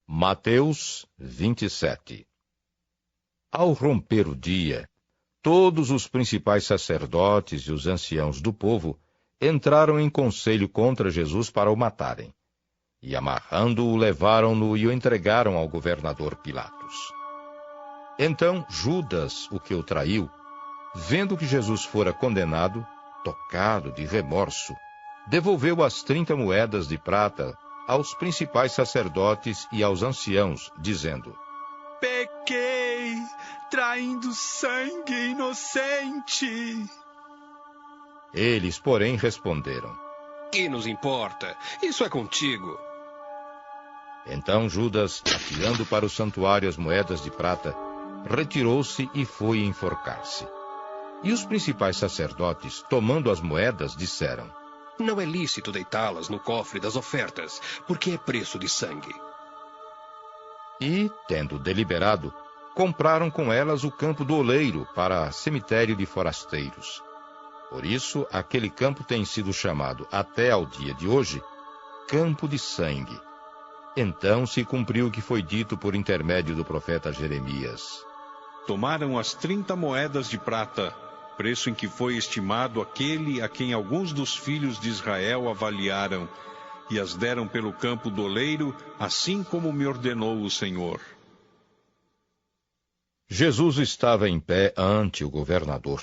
Mateus 27. Ao romper o dia, todos os principais sacerdotes e os anciãos do povo entraram em conselho contra Jesus para o matarem. E amarrando-o, levaram-no e o entregaram ao governador Pilatos. Então Judas, o que o traiu, vendo que Jesus fora condenado, tocado de remorso, devolveu as 30 moedas de prata aos principais sacerdotes e aos anciãos, dizendo: Pequei, traindo sangue inocente. Eles, porém, responderam: Que nos importa? Isso é contigo. Então Judas, atirando para o santuário as moedas de prata, retirou-se e foi enforcar-se. E os principais sacerdotes, tomando as moedas, disseram: Não é lícito deitá-las no cofre das ofertas, porque é preço de sangue. E, tendo deliberado, compraram com elas o campo do oleiro para cemitério de forasteiros. Por isso, aquele campo tem sido chamado, até ao dia de hoje, Campo de Sangue. Então se cumpriu o que foi dito por intermédio do profeta Jeremias. Tomaram as 30 moedas de prata, preço em que foi estimado aquele a quem alguns dos filhos de Israel avaliaram, e as deram pelo campo do oleiro, assim como me ordenou o Senhor. Jesus estava em pé ante o governador,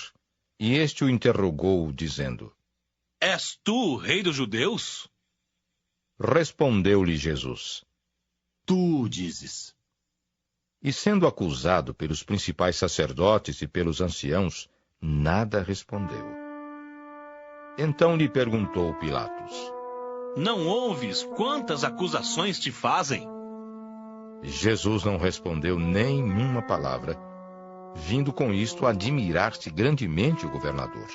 e este o interrogou, dizendo: És tu o rei dos judeus? Respondeu-lhe Jesus: Tu dizes. E sendo acusado pelos principais sacerdotes e pelos anciãos, nada respondeu. Então lhe perguntou Pilatos: Não ouves quantas acusações te fazem? Jesus não respondeu nenhuma palavra, vindo com isto admirar-se grandemente o governador.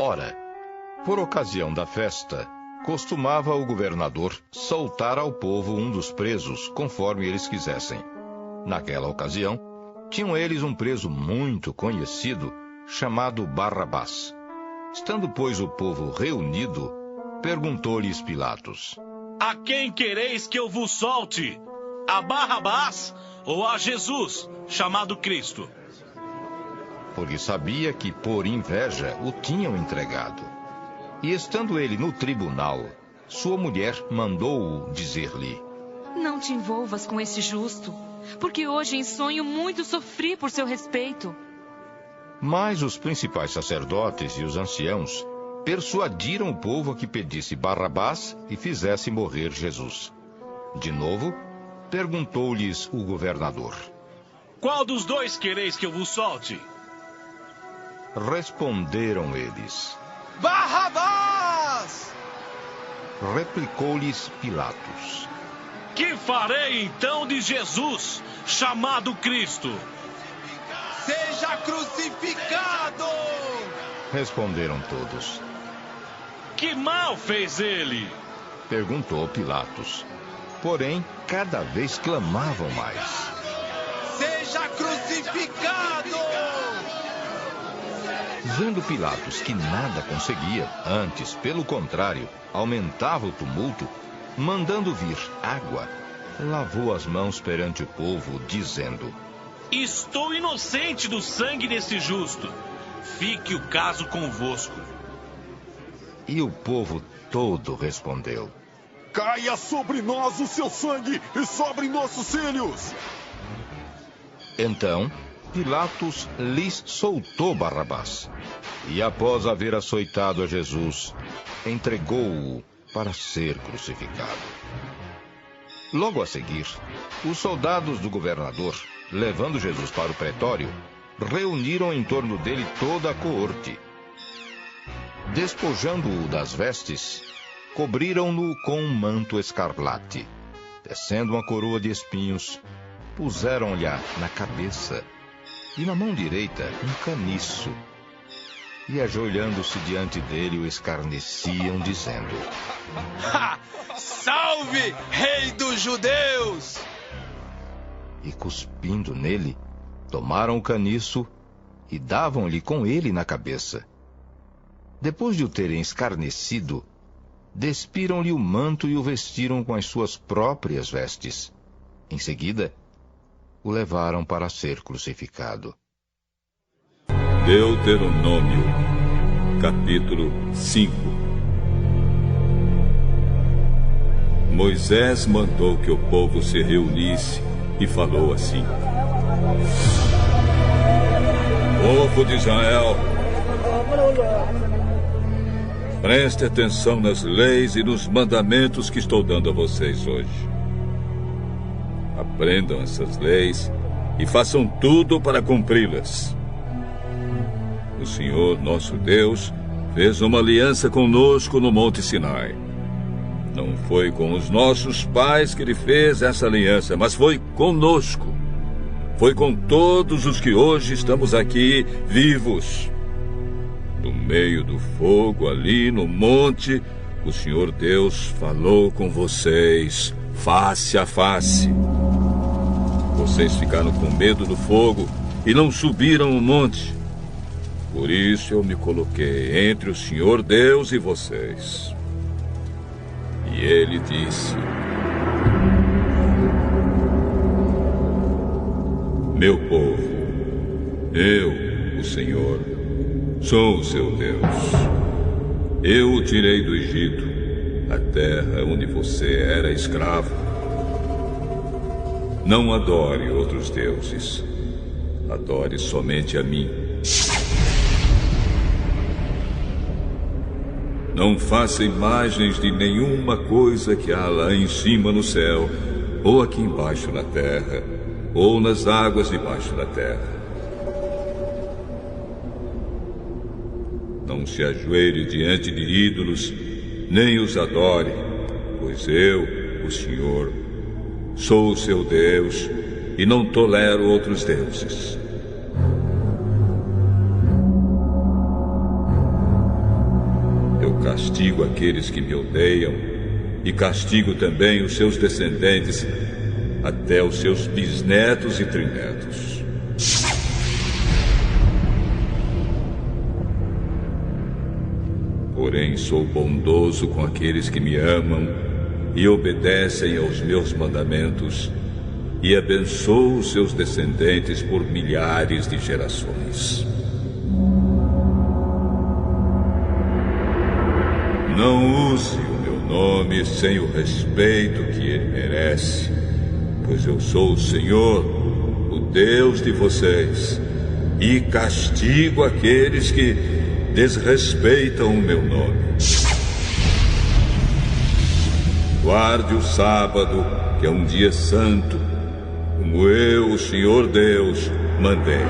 Ora, por ocasião da festa, costumava o governador soltar ao povo um dos presos, conforme eles quisessem. Naquela ocasião, tinham eles um preso muito conhecido, chamado Barrabás. Estando, pois, o povo reunido, perguntou-lhes Pilatos: A quem quereis que eu vos solte? A Barrabás ou a Jesus, chamado Cristo? Porque sabia que, por inveja, o tinham entregado. E estando ele no tribunal, sua mulher mandou-o dizer-lhe: Não te envolvas com esse justo, porque hoje em sonho muito sofri por seu respeito. Mas os principais sacerdotes e os anciãos persuadiram o povo a que pedisse Barrabás e fizesse morrer Jesus. De novo, perguntou-lhes o governador: Qual dos dois quereis que eu vos solte? Responderam eles: Barrabás! Replicou-lhes Pilatos: Que farei então de Jesus, chamado Cristo? Seja crucificado! Responderam todos. Que mal fez ele? Perguntou Pilatos. Porém, cada vez clamavam mais: Seja crucificado! Vendo Pilatos que nada conseguia, antes, pelo contrário, aumentava o tumulto, mandando vir água, lavou as mãos perante o povo, dizendo: Estou inocente do sangue desse justo. Fique o caso convosco. E o povo todo respondeu: Caia sobre nós o seu sangue e sobre nossos filhos! Então Pilatos lhes soltou Barrabás, e após haver açoitado a Jesus, entregou-o para ser crucificado. Logo a seguir, os soldados do governador, levando Jesus para o pretório, reuniram em torno dele toda a coorte. Despojando-o das vestes, cobriram-no com um manto escarlate. Tecendo uma coroa de espinhos, puseram-lhe na cabeça, e na mão direita um caniço. E ajoelhando-se diante dele, o escarneciam, dizendo: Salve, rei dos judeus! E cuspindo nele, tomaram o caniço e davam-lhe com ele na cabeça. Depois de o terem escarnecido, despiram-lhe o manto e o vestiram com as suas próprias vestes. Em seguida, o levaram para ser crucificado. Deuteronômio, capítulo 5. Moisés mandou que o povo se reunisse e falou assim: Povo de Israel, preste atenção nas leis e nos mandamentos que estou dando a vocês hoje. Aprendam essas leis e façam tudo para cumpri-las. O Senhor, nosso Deus, fez uma aliança conosco no Monte Sinai. Não foi com os nossos pais que ele fez essa aliança, mas foi conosco. Foi com todos os que hoje estamos aqui vivos. No meio do fogo, ali no monte, o Senhor Deus falou com vocês, face a face. Vocês ficaram com medo do fogo e não subiram o monte. Por isso eu me coloquei entre o Senhor Deus e vocês. E ele disse: Meu povo, eu, o Senhor, sou o seu Deus. Eu o tirei do Egito, a terra onde você era escravo. Não adore outros deuses. Adore somente a mim. Não faça imagens de nenhuma coisa que há lá em cima no céu, ou aqui embaixo na terra, ou nas águas debaixo da terra. Não se ajoelhe diante de ídolos, nem os adore, pois eu, o Senhor, sou o seu Deus e não tolero outros deuses. Eu castigo aqueles que me odeiam e castigo também os seus descendentes, até os seus bisnetos e trinetos. Porém, sou bondoso com aqueles que me amam e obedecem aos meus mandamentos, e abençoo os seus descendentes por milhares de gerações. Não use o meu nome sem o respeito que ele merece, pois eu sou o Senhor, o Deus de vocês, e castigo aqueles que desrespeitam o meu nome. Guarde o sábado, que é um dia santo, como eu, o Senhor Deus, mandei.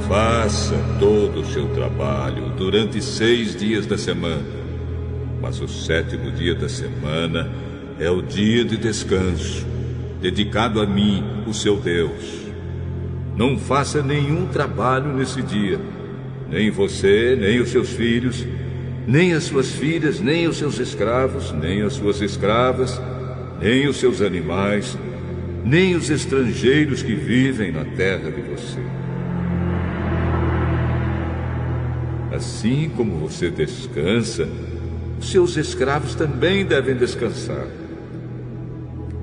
Faça todo o seu trabalho durante 6 dias da semana, mas o 7º dia da semana é o dia de descanso, dedicado a mim, o seu Deus. Não faça nenhum trabalho nesse dia, nem você, nem os seus filhos, nem as suas filhas, nem os seus escravos, nem as suas escravas, nem os seus animais, nem os estrangeiros que vivem na terra de você. Assim como você descansa, os seus escravos também devem descansar.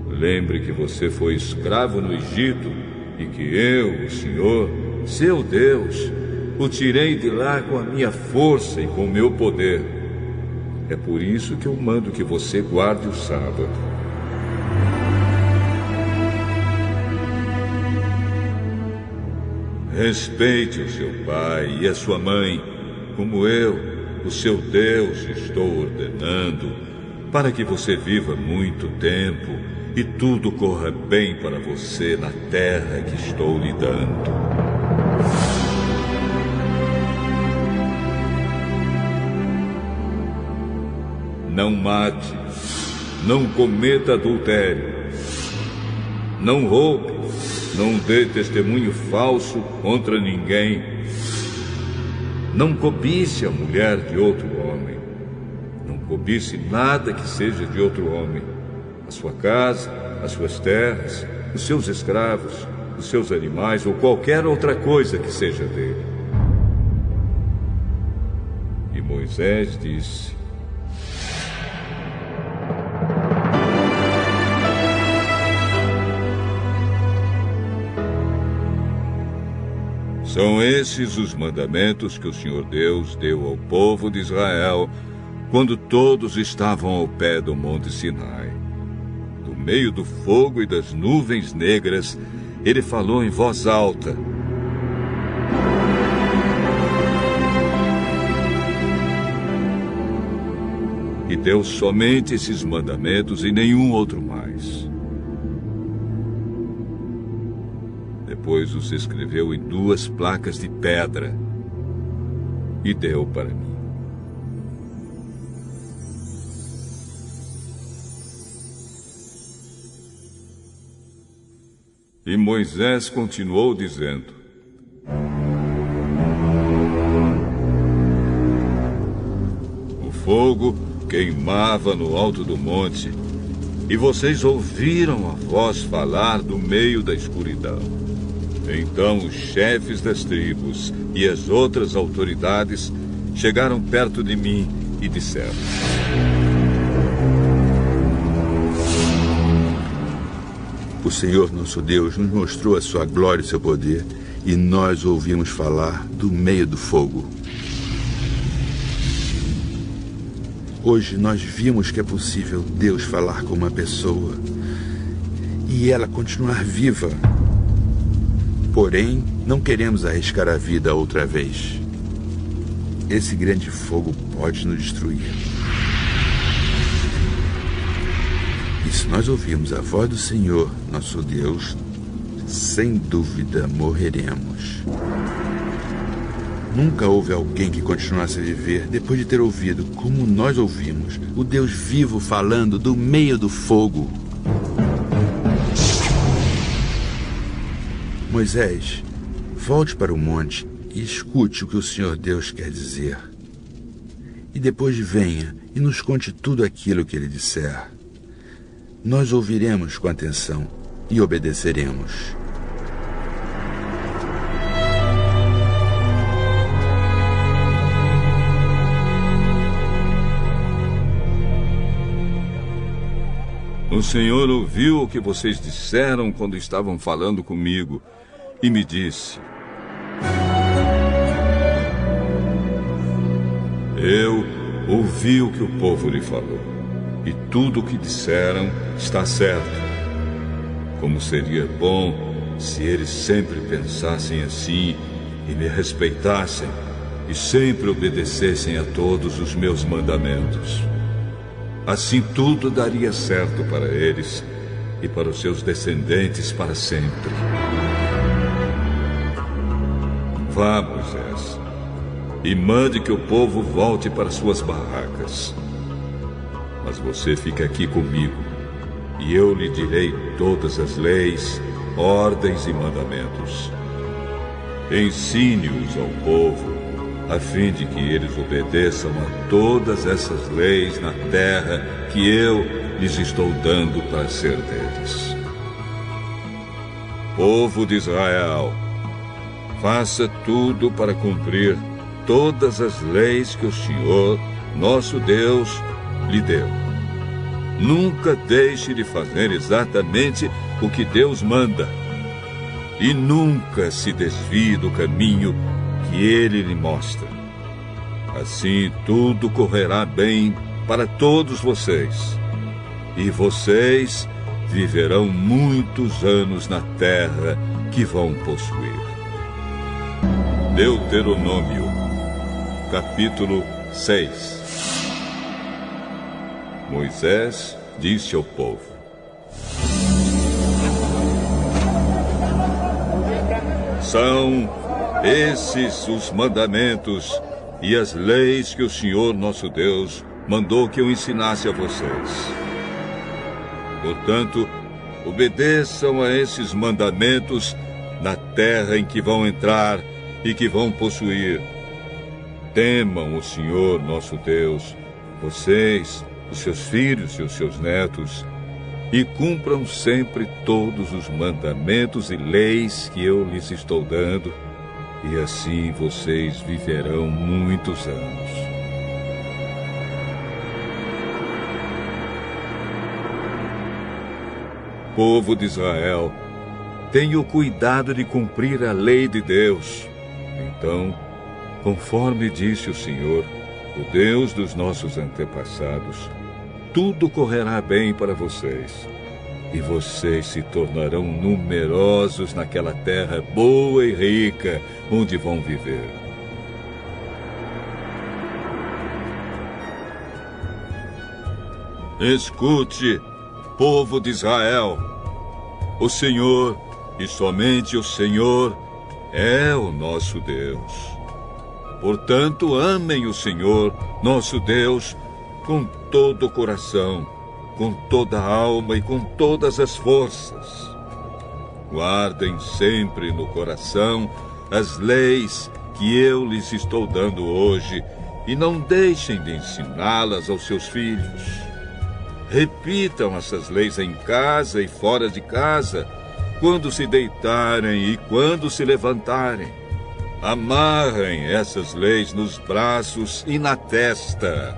Lembre que você foi escravo no Egito e que eu, o Senhor, seu Deus, o tirei de lá com a minha força e com o meu poder. É por isso que eu mando que você guarde o sábado. Respeite o seu pai e a sua mãe, como eu, o seu Deus, estou ordenando, para que você viva muito tempo e tudo corra bem para você na terra que estou lhe dando. Não mate, não cometa adultério, não roube, não dê testemunho falso contra ninguém. Não cobice a mulher de outro homem. Não cobice nada que seja de outro homem. A sua casa, as suas terras, os seus escravos, os seus animais ou qualquer outra coisa que seja dele. E Moisés disse: são esses os mandamentos que o Senhor Deus deu ao povo de Israel quando todos estavam ao pé do Monte Sinai. Do meio do fogo e das nuvens negras, ele falou em voz alta: e deu somente esses mandamentos e nenhum outro mais. Depois os escreveu em 2 placas de pedra e deu para mim. E Moisés continuou dizendo: o fogo queimava no alto do monte, e vocês ouviram a voz falar do meio da escuridão. Então os chefes das tribos e as outras autoridades chegaram perto de mim e disseram: o Senhor nosso Deus nos mostrou a sua glória e seu poder, e nós ouvimos falar do meio do fogo. Hoje nós vimos que é possível Deus falar com uma pessoa e ela continuar viva. Porém, não queremos arriscar a vida outra vez. Esse grande fogo pode nos destruir. E se nós ouvirmos a voz do Senhor, nosso Deus, sem dúvida morreremos. Nunca houve alguém que continuasse a viver depois de ter ouvido, como nós ouvimos, o Deus vivo falando do meio do fogo. Moisés, volte para o monte e escute o que o Senhor Deus quer dizer. E depois venha e nos conte tudo aquilo que ele disser. Nós ouviremos com atenção e obedeceremos. O Senhor ouviu o que vocês disseram quando estavam falando comigo e me disse: eu ouvi o que o povo lhe falou, e tudo o que disseram está certo. Como seria bom se eles sempre pensassem assim e me respeitassem e sempre obedecessem a todos os meus mandamentos. Assim tudo daria certo para eles e para os seus descendentes para sempre. Vá, Moisés, e mande que o povo volte para suas barracas. Mas você fica aqui comigo, e eu lhe direi todas as leis, ordens e mandamentos. Ensine-os ao povo, a fim de que eles obedeçam a todas essas leis na terra que eu lhes estou dando para ser deles. Povo de Israel, faça tudo para cumprir todas as leis que o Senhor, nosso Deus, lhe deu. Nunca deixe de fazer exatamente o que Deus manda. E nunca se desvie do caminho que ele lhe mostra. Assim tudo correrá bem para todos vocês. E vocês viverão muitos anos na terra que vão possuir. Deuteronômio, capítulo 6. Moisés disse ao povo: são esses os mandamentos e as leis que o Senhor nosso Deus mandou que eu ensinasse a vocês. Portanto, obedeçam a esses mandamentos na terra em que vão entrar e que vão possuir. Temam o Senhor nosso Deus, vocês, os seus filhos e os seus netos, e cumpram sempre todos os mandamentos e leis que eu lhes estou dando, e assim vocês viverão muitos anos. Povo de Israel, tenha o cuidado de cumprir a lei de Deus. Então, conforme disse o Senhor, o Deus dos nossos antepassados, tudo correrá bem para vocês, e vocês se tornarão numerosos naquela terra boa e rica onde vão viver. Escute, povo de Israel, o Senhor, e somente o Senhor, é o nosso Deus. Portanto, amem o Senhor, nosso Deus, com todo o coração, com toda a alma e com todas as forças. Guardem sempre no coração as leis que eu lhes estou dando hoje e não deixem de ensiná-las aos seus filhos. Repitam essas leis em casa e fora de casa, quando se deitarem e quando se levantarem. Amarrem essas leis nos braços e na testa,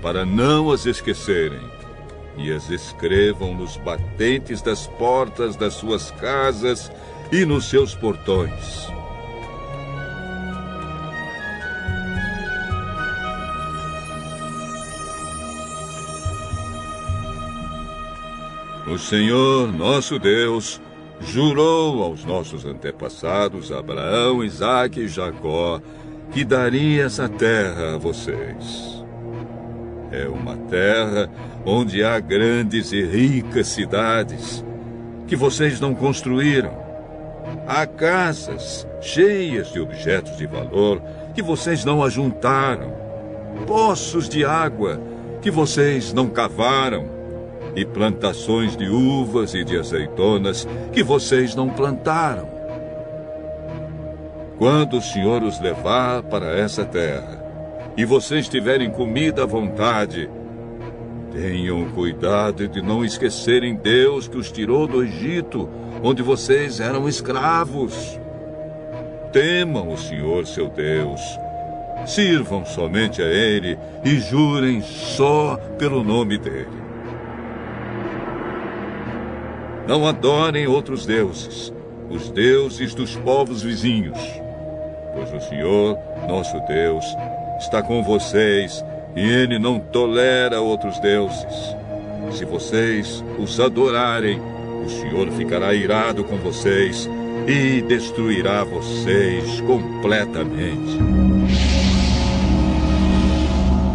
para não as esquecerem, e as escrevam nos batentes das portas das suas casas e nos seus portões. O Senhor, nosso Deus, jurou aos nossos antepassados, Abraão, Isaque e Jacó, que daria essa terra a vocês. É uma terra onde há grandes e ricas cidades que vocês não construíram. Há casas cheias de objetos de valor que vocês não ajuntaram, poços de água que vocês não cavaram, e plantações de uvas e de azeitonas que vocês não plantaram. Quando o Senhor os levar para essa terra e vocês tiverem comida à vontade, tenham cuidado de não esquecerem Deus que os tirou do Egito, onde vocês eram escravos. Temam o Senhor, seu Deus. Sirvam somente a Ele e jurem só pelo nome dEle. Não adorem outros deuses, os deuses dos povos vizinhos, pois o Senhor, nosso Deus, está com vocês e Ele não tolera outros deuses. Se vocês os adorarem, o Senhor ficará irado com vocês e destruirá vocês completamente.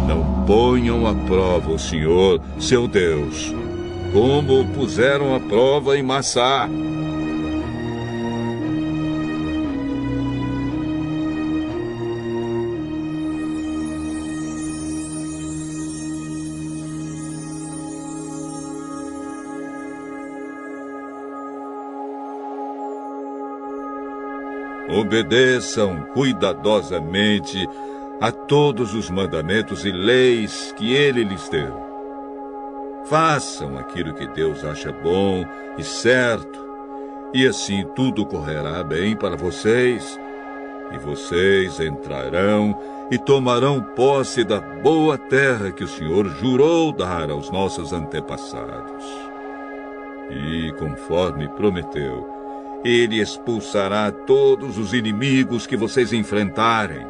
Não ponham à prova o Senhor, seu Deus, como o puseram à prova em Massá. Obedeçam cuidadosamente a todos os mandamentos e leis que Ele lhes deu. Façam aquilo que Deus acha bom e certo, e assim tudo correrá bem para vocês, e vocês entrarão e tomarão posse da boa terra que o Senhor jurou dar aos nossos antepassados. E, conforme prometeu, Ele expulsará todos os inimigos que vocês enfrentarem.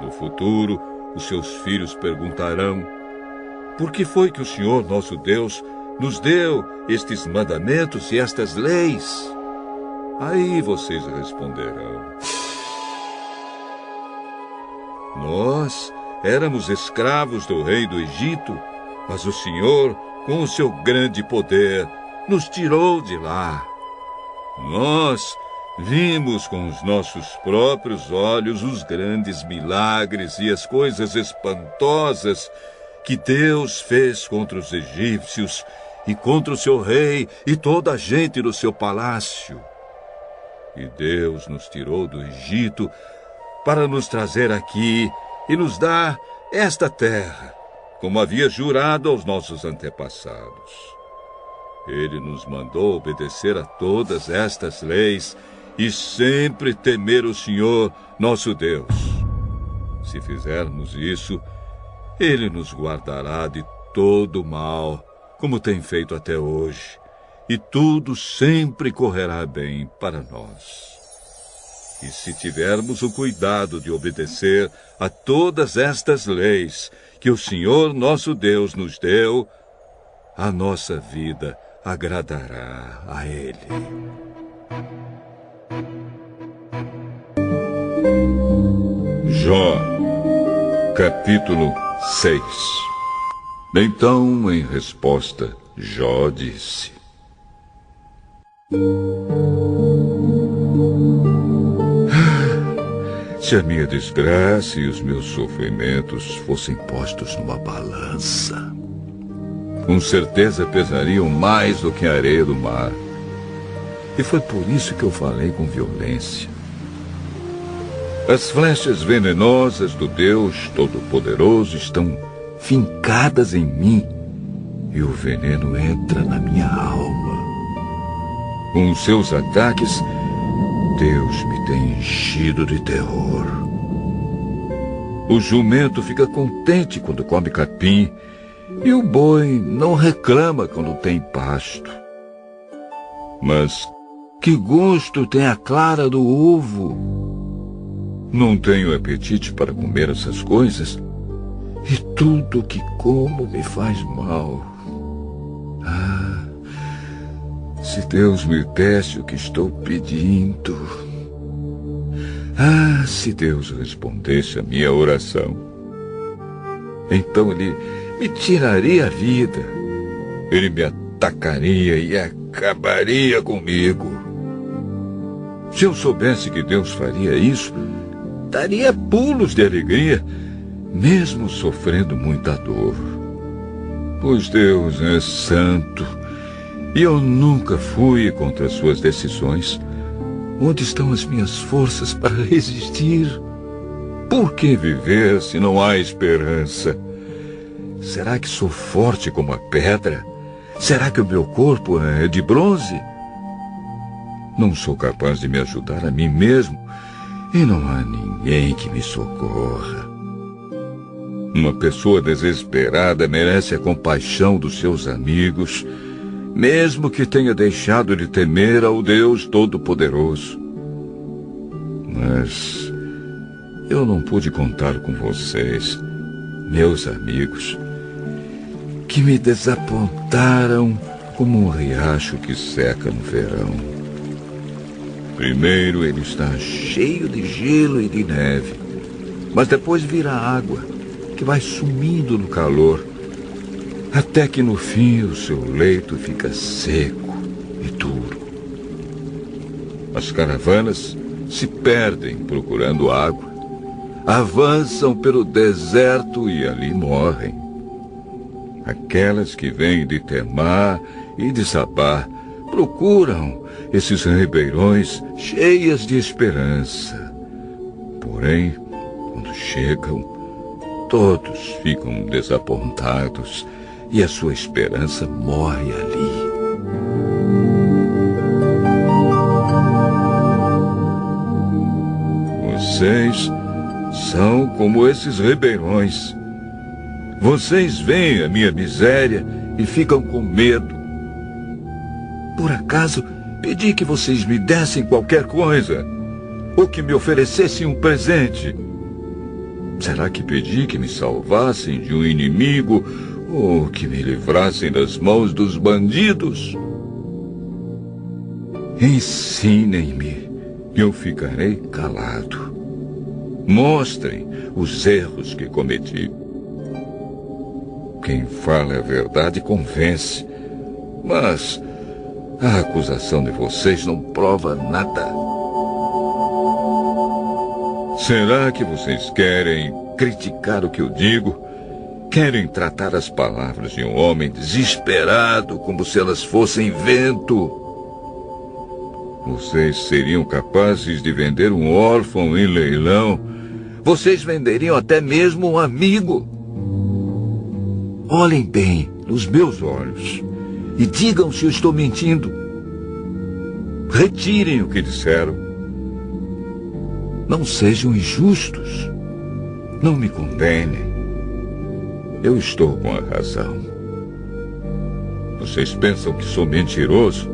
No futuro, os seus filhos perguntarão: por que foi que o Senhor, nosso Deus, nos deu estes mandamentos e estas leis? Aí vocês responderão: nós éramos escravos do rei do Egito, mas o Senhor, com o seu grande poder, nos tirou de lá. Nós vimos com os nossos próprios olhos os grandes milagres e as coisas espantosas que Deus fez contra os egípcios e contra o seu rei e toda a gente do seu palácio. E Deus nos tirou do Egito para nos trazer aqui e nos dar esta terra, como havia jurado aos nossos antepassados. Ele nos mandou obedecer a todas estas leis e sempre temer o Senhor, nosso Deus. Se fizermos isso, Ele nos guardará de todo mal, como tem feito até hoje, e tudo sempre correrá bem para nós. E se tivermos o cuidado de obedecer a todas estas leis que o Senhor nosso Deus nos deu, a nossa vida agradará a Ele. Jó, capítulo 6. Então, em resposta, Jó disse: se a minha desgraça e os meus sofrimentos fossem postos numa balança, com certeza pesariam mais do que a areia do mar. E foi por isso que eu falei com violência. As flechas venenosas do Deus Todo-Poderoso estão fincadas em mim, e o veneno entra na minha alma. Com seus ataques, Deus me tem enchido de terror. O jumento fica contente quando come capim, e o boi não reclama quando tem pasto. Mas que gosto tem a clara do ovo? Não tenho apetite para comer essas coisas, e tudo que como me faz mal. Ah, se Deus me desse o que estou pedindo. Ah, se Deus respondesse a minha oração. Então Ele me tiraria a vida. Ele me atacaria e acabaria comigo. Se eu soubesse que Deus faria isso, daria pulos de alegria, mesmo sofrendo muita dor. Pois Deus é santo, e eu nunca fui contra suas decisões. Onde estão as minhas forças para resistir? Por que viver se não há esperança? Será que sou forte como a pedra? Será que o meu corpo é de bronze? Não sou capaz de me ajudar a mim mesmo, e não há ninguém que me socorra. Uma pessoa desesperada merece a compaixão dos seus amigos, mesmo que tenha deixado de temer ao Deus Todo-Poderoso. Mas eu não pude contar com vocês, meus amigos, que me desapontaram como um riacho que seca no verão. Primeiro ele está cheio de gelo e de neve, mas depois vira água, que vai sumindo no calor, até que no fim o seu leito fica seco e duro. As caravanas se perdem procurando água, avançam pelo deserto e ali morrem. Aquelas que vêm de Temá e de Sabá procuram esses ribeirões cheias de esperança. Porém, quando chegam, todos ficam desapontados e a sua esperança morre ali. Vocês são como esses ribeirões. Vocês veem a minha miséria e ficam com medo. Por acaso, pedi que vocês me dessem qualquer coisa, ou que me oferecessem um presente. Será que pedi que me salvassem de um inimigo, ou que me livrassem das mãos dos bandidos? Ensinem-me, e eu ficarei calado. Mostrem os erros que cometi. Quem fala a verdade convence, mas a acusação de vocês não prova nada. Será que vocês querem criticar o que eu digo? Querem tratar as palavras de um homem desesperado como se elas fossem vento? Vocês seriam capazes de vender um órfão em leilão? Vocês venderiam até mesmo um amigo? Olhem bem nos meus olhos e digam se eu estou mentindo. Retirem o que disseram. Não sejam injustos. Não me condenem. Eu estou com a razão. Vocês pensam que sou mentiroso?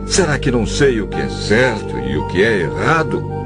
Será que não sei o que é certo e o que é errado?